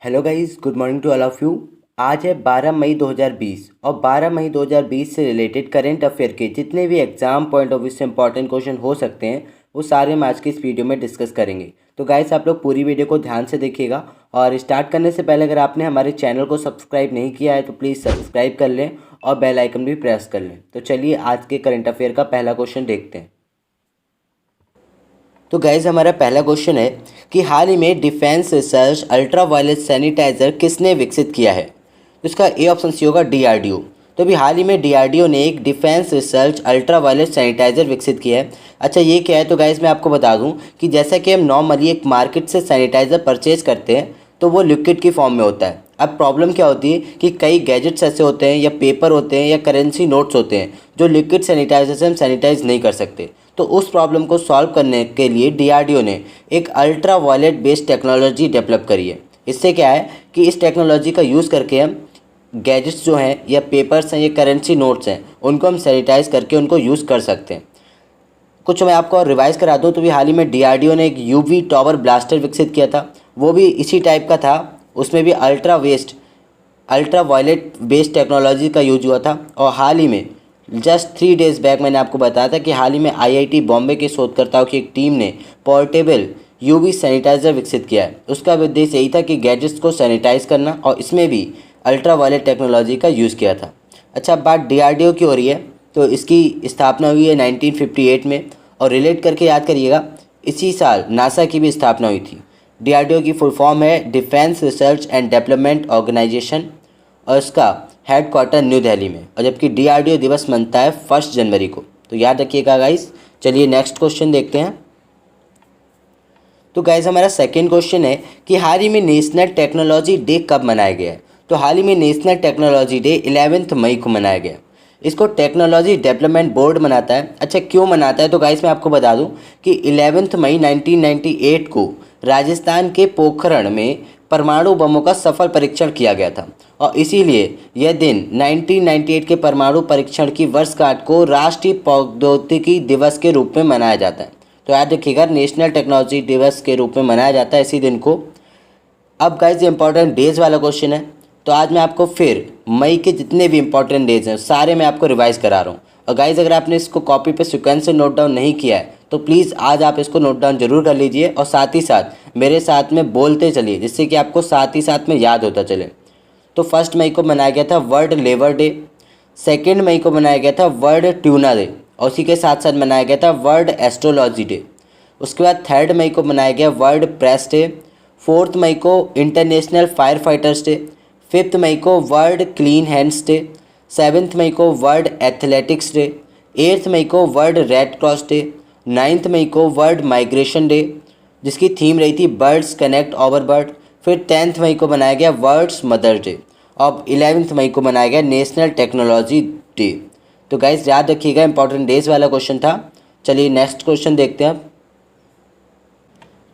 Hello guys, good morning to all of you. आज है 12 मई 2020 और 12 मई 2020 से रिलेटेड करंट अफेयर के जितने भी एग्जाम पॉइंट ऑफ व्यू से इंपॉर्टेंट क्वेश्चन हो सकते हैं वो सारे हम आज की इस वीडियो में डिस्कस करेंगे। तो गाइस आप लोग पूरी वीडियो को ध्यान से देखिएगा और स्टार्ट करने से पहले अगर आपने हमारे चैनल को सब्सक्राइब नहीं किया है तो प्लीज़ सब्सक्राइब कर लें और बेल आइकन भी प्रेस कर लें। तो चलिए आज के करंट अफेयर का पहला क्वेश्चन देखते हैं। तो गाइज हमारा पहला क्वेश्चन है कि हाल ही में defence research ultraviolet sanitiser किसने विकसित किया है। तो इसका ए ऑप्शन सी होगा डीआरडीओ। तो अभी हाल ही में डीआरडीओ ने एक defence research ultraviolet sanitiser विकसित किया है। अच्छा ये क्या है, तो गाइज मैं आपको बता दूं कि जैसा कि हम नॉर्मली एक मार्केट से सैनिटाइज़र परचेज़ करते हैं तो वो लिक्विड की फॉर्म में होता है। अब प्रॉब्लम क्या होती है कि कई गैजेट्स ऐसे होते हैं या पेपर होते हैं या करेंसी नोट्स होते हैं जो लिक्विड सैनिटाइजर से हम सैनिटाइज नहीं कर सकते। तो उस प्रॉब्लम को सॉल्व करने के लिए डीआरडीओ ने एक ultraviolet based technology develop करी है। इससे क्या है कि इस टेक्नोलॉजी का यूज़ करके हम गैजेट्स जो हैं या पेपर्स हैं या करेंसी नोट्स हैं उनको हम सैनिटाइज करके उनको यूज़ कर सकते हैं। कुछ मैं आपको और रिवाइज करा दूँ तो भी हाल ही में डीआरडीओ ने एक यूवी टॉवर ब्लास्टर विकसित किया था, वो भी इसी टाइप का था। उसमें भी अल्ट्रा वायलेट बेस्ड टेक्नोलॉजी का यूज हुआ था। और हाल ही में जस्ट 3 डेज़ बैक मैंने आपको बताया था कि हाल ही में आईआईटी बॉम्बे के शोधकर्ताओं की एक टीम ने पोर्टेबल यूवी सैनिटाइज़र विकसित किया है। उसका उद्देश्य यही था कि गैजेट्स को सैनिटाइज करना और इसमें भी अल्ट्रा वायलेट टेक्नोलॉजी का यूज़ किया था। अच्छा, बात डीआरडीओ की हो रही है तो इसकी स्थापना हुई है 1958 में और रिलेट करके याद करिएगा इसी साल नासा की भी स्थापना हुई थी। डीआरडीओ की फुल फॉर्म है defence research and development organisation और इसका हेड क्वार्टर न्यू दिल्ली में, और जबकि डीआरडीओ दिवस मनता है 1 जनवरी को। तो याद रखिएगा गाइस। चलिए नेक्स्ट क्वेश्चन देखते हैं। तो गाइस हमारा सेकंड क्वेश्चन है कि हाल ही में नेशनल टेक्नोलॉजी डे कब मनाया गया है। तो हाल ही में नेशनल टेक्नोलॉजी डे 11 मई को मनाया गया। इसको टेक्नोलॉजी डेवलपमेंट बोर्ड मनाता है। अच्छा क्यों मनाता है, तो गाइस मैं आपको बता दूं कि 11 मई 1998 को राजस्थान के पोखरण में परमाणु बमों का सफल परीक्षण किया गया था और इसीलिए यह दिन 1998 के परमाणु परीक्षण की वर्षगांठ को राष्ट्रीय प्रौद्योगिकी दिवस के रूप में मनाया जाता है। तो याद रखिएगा नेशनल टेक्नोलॉजी दिवस के रूप में मनाया जाता है इसी दिन को। अब गाइज इंपॉर्टेंट डेज वाला क्वेश्चन है। तो आज मैं आपको फिर मई के जितने भी इंपॉर्टेंट डेज हैं सारे मैं आपको रिवाइज करा रहा हूँ। और गाइज अगर आपने इसको कॉपी पे सीक्वेंस से नोट डाउन नहीं किया है तो प्लीज़ आज आप इसको नोट डाउन जरूर कर लीजिए और साथ ही साथ मेरे साथ में बोलते चलिए जिससे कि आपको साथ ही साथ में याद होता चले। तो 1 मई को मनाया गया था वर्ल्ड लेबर डे, 2 मई को मनाया गया था वर्ल्ड ट्यूना डे और उसी के साथ साथ मनाया गया था वर्ल्ड एस्ट्रोलॉजी डे। उसके बाद 3 मई को मनाया गया वर्ल्ड प्रेस डे, 4 मई को इंटरनेशनल फायर फाइटर्स डे, 5 मई को वर्ल्ड क्लीन हैंड्स डे, 7 मई को वर्ल्ड एथलेटिक्स डे, 8 मई को वर्ल्ड रेड क्रॉस डे, 9 मई को वर्ल्ड माइग्रेशन डे जिसकी थीम रही थी बर्ड्स कनेक्ट ओवर बर्ड। फिर 10 मई को मनाया गया वर्ल्ड्स मदर्स डे और 11 मई को मनाया गया नेशनल टेक्नोलॉजी डे। तो गाइस याद रखिएगा इंपॉर्टेंट डेज वाला क्वेश्चन था। चलिए नेक्स्ट क्वेश्चन देखते हैं अब।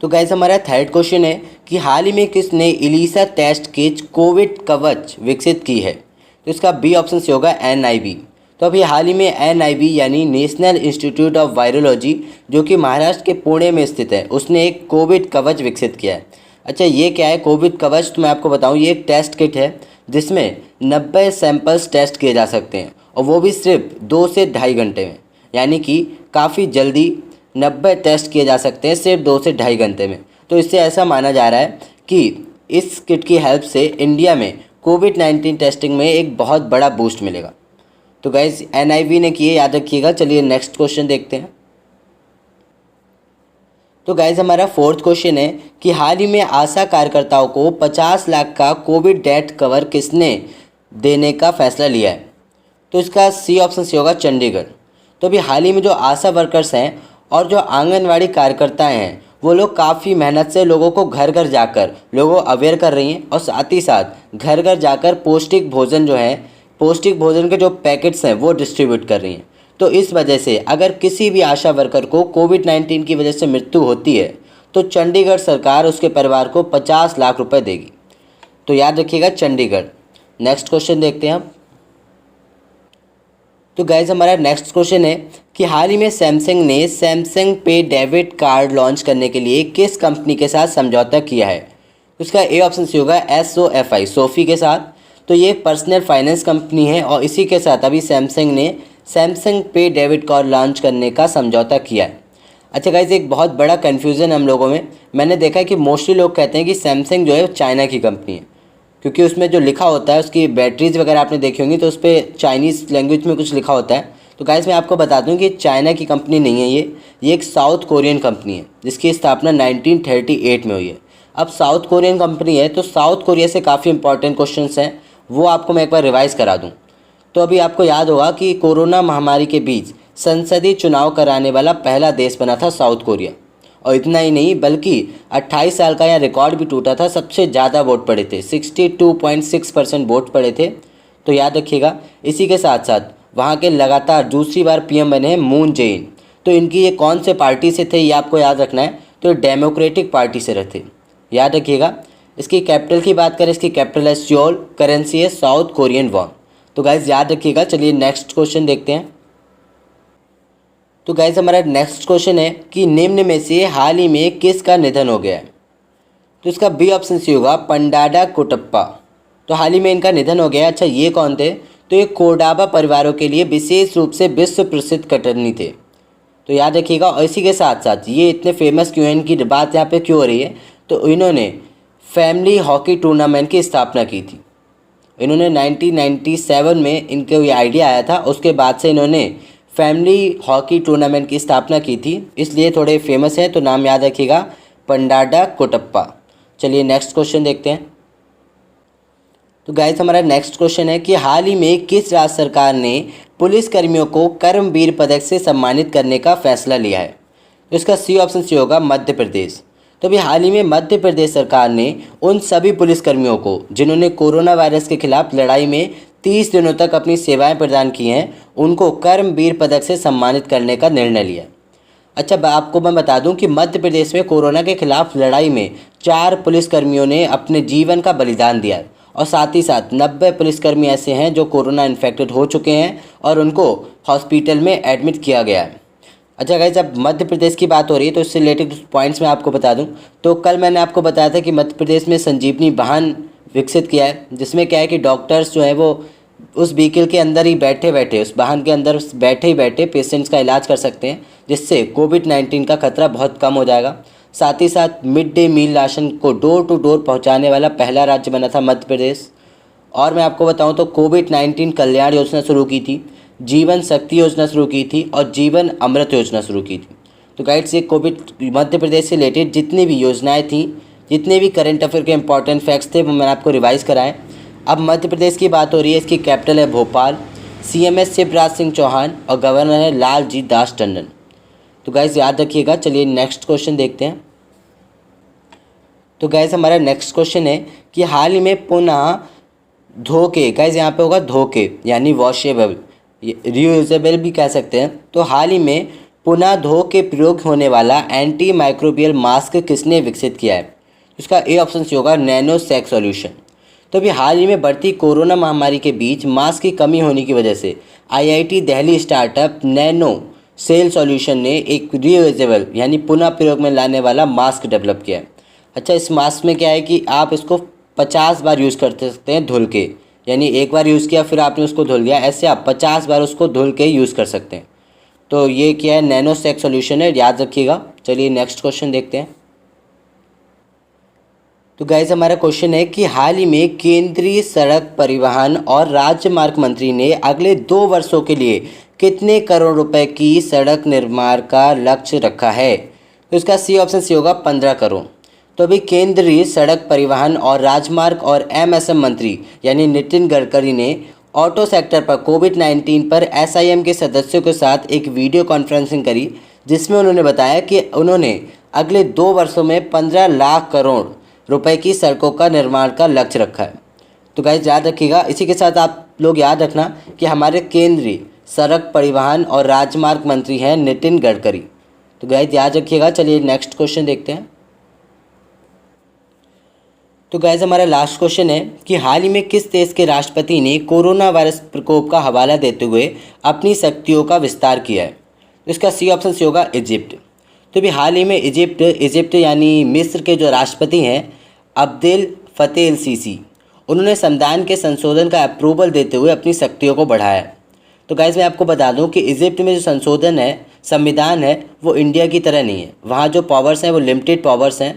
तो गाइस हमारा थर्ड क्वेश्चन है कि हाल ही में किसने इलीसा टेस्ट किट कोविड कवच विकसित की है। तो इसका बी ऑप्शन से होगा एनआईवी। तो अभी हाल ही में एनआईवी यानी नेशनल इंस्टीट्यूट ऑफ वायरोलॉजी जो कि महाराष्ट्र के पुणे में स्थित है उसने एक कोविड कवच विकसित किया है। अच्छा ये क्या है कोविड कवच, तो मैं आपको बताऊं ये एक टेस्ट किट है जिसमें 90 सैंपल्स टेस्ट किए जा सकते हैं और वो भी सिर्फ 2 से ढाई घंटे में, यानी कि काफ़ी जल्दी 90 टेस्ट किए जा सकते हैं सिर्फ 2 से ढाई घंटे में। तो इससे ऐसा माना जा रहा है कि इस किट की हेल्प से इंडिया में कोविड-19 टेस्टिंग में एक बहुत बड़ा बूस्ट मिलेगा। तो गाइज एनआईवी ने किए, याद रखिएगा। चलिए नेक्स्ट क्वेश्चन देखते हैं। तो गाइज हमारा फोर्थ क्वेश्चन है कि हाल ही में आशा कार्यकर्ताओं को 50 लाख का कोविड डेथ कवर किसने देने का फैसला लिया है। तो इसका सी ऑप्शन सी होगा चंडीगढ़। तो अभी हाल ही में जो आशा वर्कर्स हैं और जो आंगनवाड़ी कार्यकर्ता हैं वो लोग काफ़ी मेहनत से लोगों को घर घर जाकर लोगों को अवेयर कर रही हैं और साथ ही साथ घर घर जाकर पौष्टिक भोजन जो है पौष्टिक भोजन के जो पैकेट्स हैं वो डिस्ट्रीब्यूट कर रही हैं। तो इस वजह से अगर किसी भी आशा वर्कर को कोविड-19 की वजह से मृत्यु होती है तो चंडीगढ़ सरकार उसके परिवार को 50 लाख रुपए देगी। तो याद रखिएगा चंडीगढ़। नेक्स्ट क्वेश्चन देखते हैं अब। तो गाइज हमारा नेक्स्ट क्वेश्चन है कि हाल ही में सैमसंग ने सैमसंग पे डेबिट कार्ड लॉन्च करने के लिए किस कंपनी के साथ समझौता किया है। उसका ए ऑप्शन सी होगा SOFI, सोफ़ी के साथ। तो ये एक पर्सनल फाइनेंस कंपनी है और इसी के साथ अभी सैमसंग ने सैमसंग पे डेबिट कार्ड लॉन्च करने का समझौता किया है। अच्छा गाइज, एक बहुत बड़ा कन्फ्यूज़न हम लोगों में, मैंने देखा है कि मोस्टली लोग कहते हैं कि सैमसंग जो है वो चाइना की कंपनी है, क्योंकि उसमें जो लिखा होता है उसकी बैटरीज वगैरह आपने देखी होंगी तो उस पर चाइनीज़ लैंग्वेज में कुछ लिखा होता है। तो गाइज मैं आपको बता दूं कि चाइना की कंपनी नहीं है ये एक साउथ कोरियन कंपनी है जिसकी स्थापना 1938 में हुई है। अब साउथ कोरियन कंपनी है तो साउथ कोरिया से काफ़ी इंपॉर्टेंट क्वेश्चंस हैं, वो आपको मैं एक बार रिवाइज़ करा दूं। तो अभी आपको याद होगा कि कोरोना महामारी के बीच संसदीय चुनाव कराने वाला पहला देश बना था साउथ कोरिया। और इतना ही नहीं बल्कि 28 साल का यहाँ रिकॉर्ड भी टूटा था, सबसे ज़्यादा वोट पड़े थे, 62.6% वोट पड़े थे। तो याद रखिएगा। इसी के साथ साथ वहाँ के लगातार दूसरी बार पीएम बने हैं मून जेइन। तो इनकी ये कौन से पार्टी से थे ये आपको याद रखना है, तो डेमोक्रेटिक पार्टी से रहते, याद रखिएगा। इसकी कैपिटल की बात करें, इसकी कैपिटल है सियोल, करेंसी है साउथ कोरियन वॉन। तो गाइज याद रखिएगा। चलिए नेक्स्ट क्वेश्चन देखते हैं। तो गाइज हमारा नेक्स्ट क्वेश्चन है कि निम्न में से हाल ही में किसका निधन हो गया है। तो इसका बी ऑप्शन सी होगा पंडाडा कोटप्पा। तो हाल ही में इनका निधन हो गया है। अच्छा, ये कौन थे? तो ये कोडाबा परिवारों के लिए विशेष रूप से विश्व प्रसिद्ध कटरनी थे। तो याद रखिएगा। और इसी के साथ साथ ये इतने फेमस क्यों हैं, इनकी बात यहाँ पे क्यों हो रही है, तो इन्होंने फैमिली हॉकी टूर्नामेंट की स्थापना की थी। इन्होंने 1997 में इनको ये आइडिया आया था, उसके बाद से इन्होंने फैमिली हॉकी टूर्नामेंट की स्थापना की थी, इसलिए थोड़े फेमस हैं। तो नाम याद रखिएगा, पंडाडा कोटप्पा। चलिए नेक्स्ट क्वेश्चन देखते हैं। तो गाइस हमारा नेक्स्ट क्वेश्चन है कि हाल ही में किस राज्य सरकार ने पुलिस कर्मियों को कर्मवीर पदक से सम्मानित करने का फैसला लिया है। तो इसका सी ऑप्शन सी होगा मध्य प्रदेश। तो अभी हाल ही में मध्य प्रदेश सरकार ने उन सभी पुलिसकर्मियों को जिन्होंने कोरोना वायरस के खिलाफ लड़ाई में 30 दिनों तक अपनी सेवाएं प्रदान की हैं, उनको कर्मवीर पदक से सम्मानित करने का निर्णय लिया। अच्छा, आपको मैं बता दूं कि मध्य प्रदेश में कोरोना के खिलाफ लड़ाई में 4 पुलिसकर्मियों ने अपने जीवन का बलिदान दिया है और साथ ही साथ 90 पुलिसकर्मी ऐसे हैं जो कोरोना इन्फेक्टेड हो चुके हैं और उनको हॉस्पिटल में एडमिट किया गया है। अच्छा गाइस, जब मध्य प्रदेश की बात हो रही है तो इससे रिलेटेड पॉइंट्स मैं आपको बता दूं। तो कल मैंने आपको बताया था कि मध्य प्रदेश में संजीवनी वाहन विकसित किया है, जिसमें क्या है कि डॉक्टर्स जो है वो उस व्हीकल के अंदर ही बैठे बैठे, उस वाहन के अंदर बैठे ही बैठे पेशेंट्स का इलाज कर सकते हैं, जिससे कोविड-19 का खतरा बहुत कम हो जाएगा। साथ ही साथ मिड डे मील राशन को डोर टू डोर पहुँचाने वाला पहला राज्य बना था मध्य प्रदेश। और मैं आपको बताऊँ तो कोविड-19 कल्याण योजना शुरू की थी, जीवन शक्ति योजना शुरू की थी और जीवन अमृत योजना शुरू की थी। तो गाइड्स, ये कोविड मध्य प्रदेश से रिलेटेड जितनी भी योजनाएं थी, जितने भी करंट अफेयर के इंपॉर्टेंट फैक्ट्स थे, वो मैंने आपको रिवाइज़ कराएं। अब मध्य प्रदेश की बात हो रही है, इसकी कैपिटल है भोपाल, CM है शिवराज सिंह चौहान और गवर्नर है लालजी दास टंडन। तो गाइज़ याद रखिएगा। चलिए नेक्स्ट क्वेश्चन देखते हैं। तो गाइज़ हमारा नेक्स्ट क्वेश्चन है कि हाल ही में पुनः धोखे, गाइज़ यहाँ पे होगा धोखे यानी वॉशेबल, रीयूजेबल भी कह सकते हैं। तो हाल ही में पुनः धो के प्रयोग होने वाला एंटी माइक्रोबियल मास्क किसने विकसित किया है। इसका ए ऑप्शन सी होगा नैनो सेक सॉल्यूशन। तो अभी हाल ही में बढ़ती कोरोना महामारी के बीच मास्क की कमी होने की वजह से IIT Delhi startup nano cell solution ने एक रीयूजेबल यानी पुनः प्रयोग में लाने वाला मास्क डेवलप किया है। अच्छा, इस मास्क में क्या है कि आप इसको 50 बार यूज़ कर सकते हैं धुल के, यानी एक बार यूज़ किया फिर आपने उसको धुल लिया, ऐसे आप 50 बार उसको धुल के यूज़ कर सकते हैं। तो ये क्या है, नैनो सेक सॉल्यूशन है, याद रखिएगा। चलिए नेक्स्ट क्वेश्चन देखते हैं। तो गाइस हमारा क्वेश्चन है कि हाल ही में केंद्रीय सड़क परिवहन और राजमार्ग मंत्री ने अगले 2 वर्षों के लिए कितने करोड़ रुपए की सड़क निर्माण का लक्ष्य रखा है। तो इसका सी ऑप्शन सी होगा 15 करोड़। तो अभी केंद्रीय सड़क परिवहन और राजमार्ग और MSM मंत्री यानी नितिन गडकरी ने ऑटो सेक्टर पर कोविड-19 पर SIM के सदस्यों के साथ एक वीडियो कॉन्फ्रेंसिंग करी, जिसमें उन्होंने बताया कि उन्होंने अगले 2 वर्षों में 15 लाख करोड़ रुपए की सड़कों का निर्माण का लक्ष्य रखा है। तो गाइस याद रखिएगा। इसी के साथ आप लोग याद रखना कि हमारे केंद्रीय सड़क परिवहन और राजमार्ग मंत्री हैं नितिन गडकरी। तो गाइस याद रखिएगा। चलिए नेक्स्ट क्वेश्चन देखते हैं। तो गाइस हमारा लास्ट क्वेश्चन है कि हाल ही में किस देश के राष्ट्रपति ने कोरोना वायरस प्रकोप का हवाला देते हुए अपनी शक्तियों का विस्तार किया है। तो इसका सी ऑप्शन सी होगा इजिप्ट। तो भी हाल ही में इजिप्ट यानी मिस्र के जो राष्ट्रपति हैं अब्देल फतेह अल सीसी, उन्होंने संविधान के संशोधन का अप्रूवल देते हुए अपनी शक्तियों को बढ़ाया। तो गाइज मैं आपको बता दूं कि इजिप्ट में जो संशोधन है, संविधान है, वो इंडिया की तरह नहीं है। वहाँ जो पावर्स हैं वो लिमिटेड पावर्स हैं।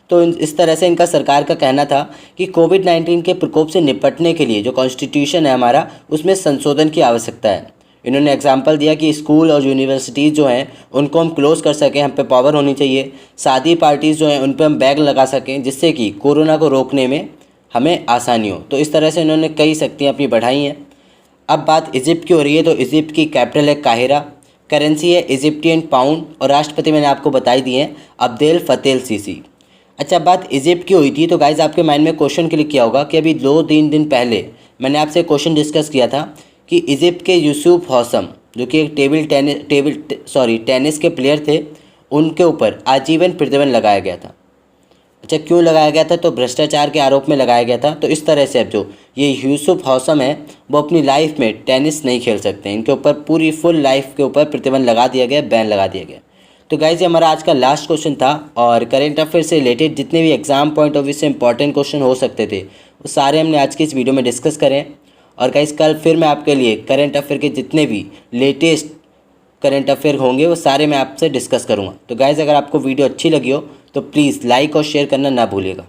तो इस तरह से इनका सरकार का कहना था कि कोविड-19 के प्रकोप से निपटने के लिए जो कॉन्स्टिट्यूशन है हमारा, उसमें संशोधन की आवश्यकता है। इन्होंने एग्जाम्पल दिया कि स्कूल और यूनिवर्सिटीज़ जो हैं उनको हम क्लोज़ कर सकें, हम पे पावर होनी चाहिए। शादी पार्टीज़ जो हैं उन पे हम बैन लगा सकें, जिससे कि कोरोना को रोकने में हमें आसानी हो। तो इस तरह से इन्होंने कई शक्तियाँ अपनी बढ़ाई हैं। अब बात इजिप्ट की हो रही है, तो इजिप्ट की कैपिटल है काहिरा, करेंसी है इजिप्टियन पाउंड, और राष्ट्रपति मैंने आपको बताई दिए हैं अब्देल फतेह अल सीसी। अच्छा, बात इजिप्ट की हुई थी, तो गाइज आपके माइंड में क्वेश्चन क्लिक किया होगा कि अभी 2-3 दिन पहले मैंने आपसे क्वेश्चन डिस्कस किया था कि इजिप्ट के यूसुफ हौसम, जो कि एक टेनिस के प्लेयर थे, उनके ऊपर आजीवन प्रतिबंध लगाया गया था। अच्छा, क्यों लगाया गया था? तो भ्रष्टाचार के आरोप में लगाया गया था। तो इस तरह से अब जो ये यूसुफ हौसम है वो अपनी लाइफ में टेनिस नहीं खेल सकते, इनके ऊपर पूरी फुल लाइफ के ऊपर प्रतिबंध लगा दिया गया, बैन लगा दिया गया। तो गाइज ये हमारा आज का लास्ट क्वेश्चन था, और करेंट अफेयर से रिलेटेड जितने भी एग्जाम पॉइंट ऑफ व्यू से इंपॉर्टेंट क्वेश्चन हो सकते थे वो सारे हमने आज की इस वीडियो में डिस्कस करें। और गाइज कल फिर मैं आपके लिए करेंट अफेयर के जितने भी लेटेस्ट करंट अफेयर होंगे वो सारे मैं आपसे डिस्कस करूँगा। तो गाइज़ अगर आपको वीडियो अच्छी लगी हो तो प्लीज़ लाइक और शेयर करना ना भूलिएगा।